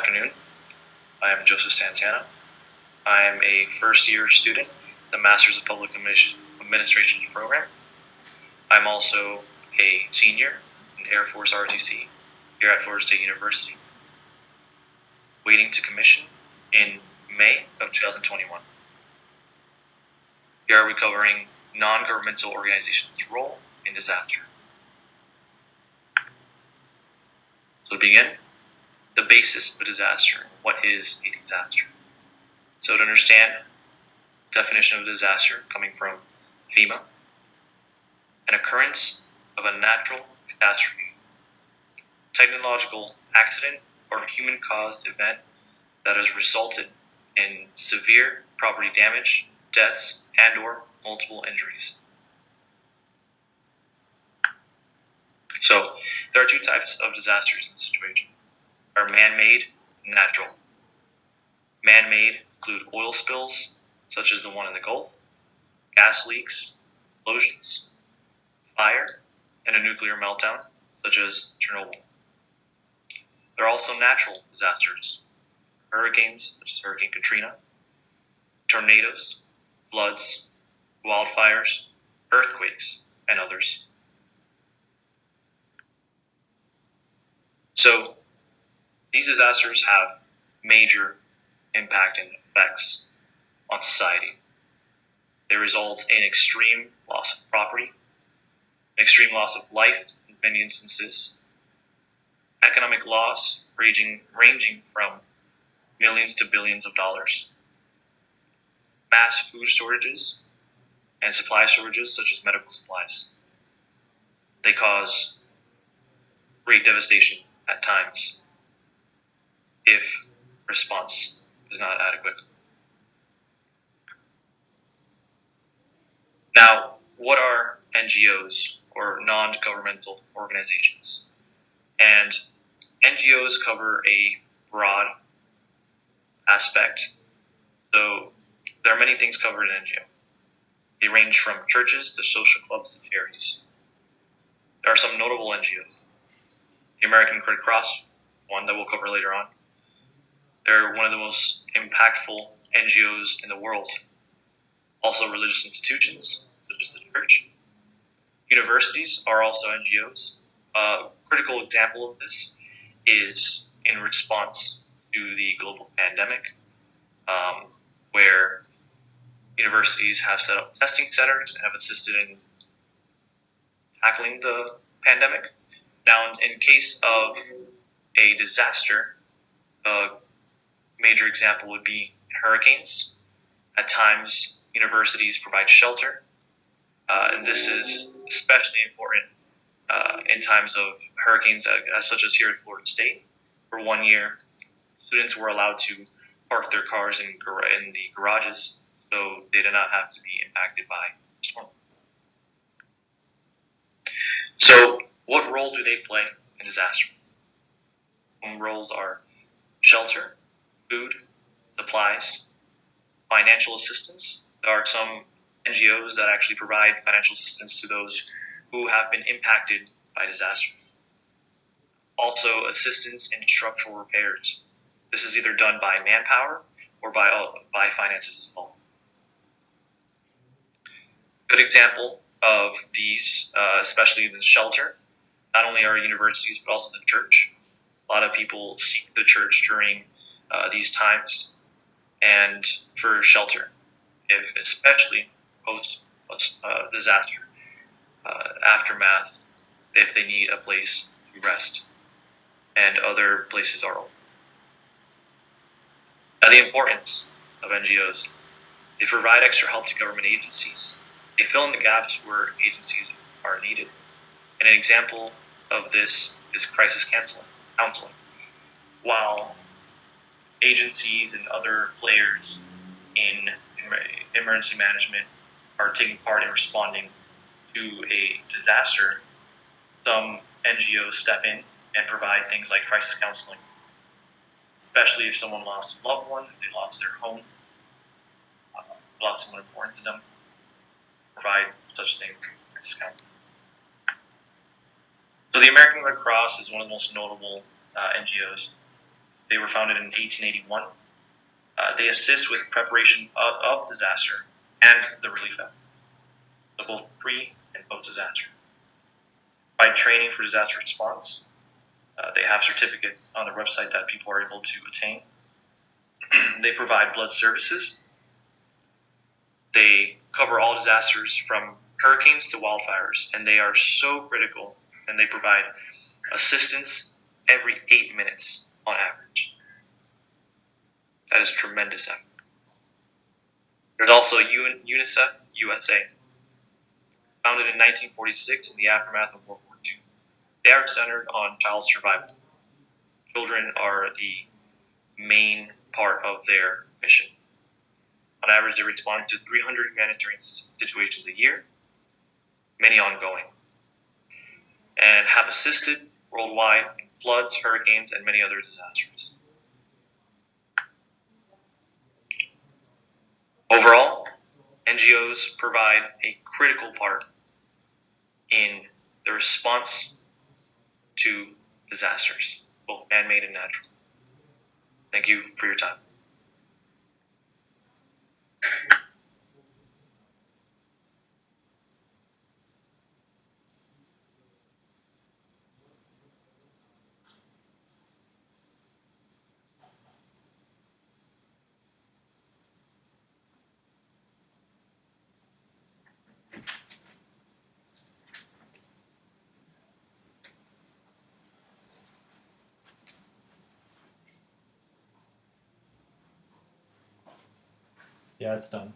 afternoon. I am Joseph Santana. I am a first-year student, the Masters of Public Administration program. I'm also a senior in Air Force ROTC here at Florida State University, waiting to commission in May of 2021. Here we are covering non-governmental organizations' role in disaster. So to begin, the basis of a disaster. What is a disaster? So to understand, definition of disaster coming from FEMA, an occurrence of a natural catastrophe, technological accident or human-caused event that has resulted in severe property damage, deaths, and/or multiple injuries. So there are two types of disasters in this situation. Are man-made and natural. Man-made include oil spills, such as the one in the Gulf, gas leaks, explosions, fire, and a nuclear meltdown, such as Chernobyl. There are also natural disasters, hurricanes, such as Hurricane Katrina, tornadoes, floods, wildfires, earthquakes, and others. So, these disasters have major impact and effects on society. They result in extreme loss of property, extreme loss of life in many instances, economic loss ranging from millions to billions of dollars, mass food shortages and supply shortages such as medical supplies. They cause great devastation at times if response is not adequate. Now, what are NGOs, or non-governmental organizations? And NGOs cover a broad aspect. So there are many things covered in NGO. They range from churches to social clubs to charities. There are some notable NGOs. The American Red Cross, one that we'll cover later on. They're one of the most impactful NGOs in the world. Also religious institutions, such as the church. Universities are also NGOs. A critical example of this is in response to the global pandemic, where universities have set up testing centers and have assisted in tackling the pandemic. Now, in case of a disaster, a major example would be hurricanes. At times, universities provide shelter, and this is especially important in times of hurricanes, such as here at Florida State. For 1 year, students were allowed to park their cars in the garages, so they did not have to be impacted by the storm. So, what role do they play in disaster? Some roles are shelter, food, supplies, financial assistance. There are some NGOs that actually provide financial assistance to those who have been impacted by disasters. Also, assistance in structural repairs. This is either done by manpower or by finances as well. Good example of these, especially the shelter, not only are universities but also the church. A lot of people seek the church during these times and for shelter, especially post disaster aftermath, if they need a place to rest, and other places are open. Now, the importance of NGOs. They provide extra help to government agencies. They fill in the gaps where agencies are needed. And an example of this is crisis counseling. While agencies and other players in emergency management are taking part in responding to a disaster, some NGOs step in and provide things like crisis counseling, especially if someone lost a loved one, if they lost their home, lost someone important to them, provide such things as crisis counseling. So the American Red Cross is one of the most notable NGOs. They were founded in 1881. They assist with preparation of disaster and the relief efforts, so both pre and post disaster. Provide training for disaster response. They have certificates on their website that people are able to attain. They provide blood services. They cover all disasters from hurricanes to wildfires, and they are so critical, and they provide assistance every 8 minutes on average. That is tremendous effort. There's also UNICEF USA, founded in 1946 in the aftermath of World War II. They are centered on child survival. Children are the main part of their mission. On average, they respond to 300 humanitarian situations a year, many ongoing, and have assisted worldwide in floods, hurricanes, and many other disasters. Overall, NGOs provide a critical part in the response to disasters, both man-made and natural. Thank you for your time. Yeah, it's done.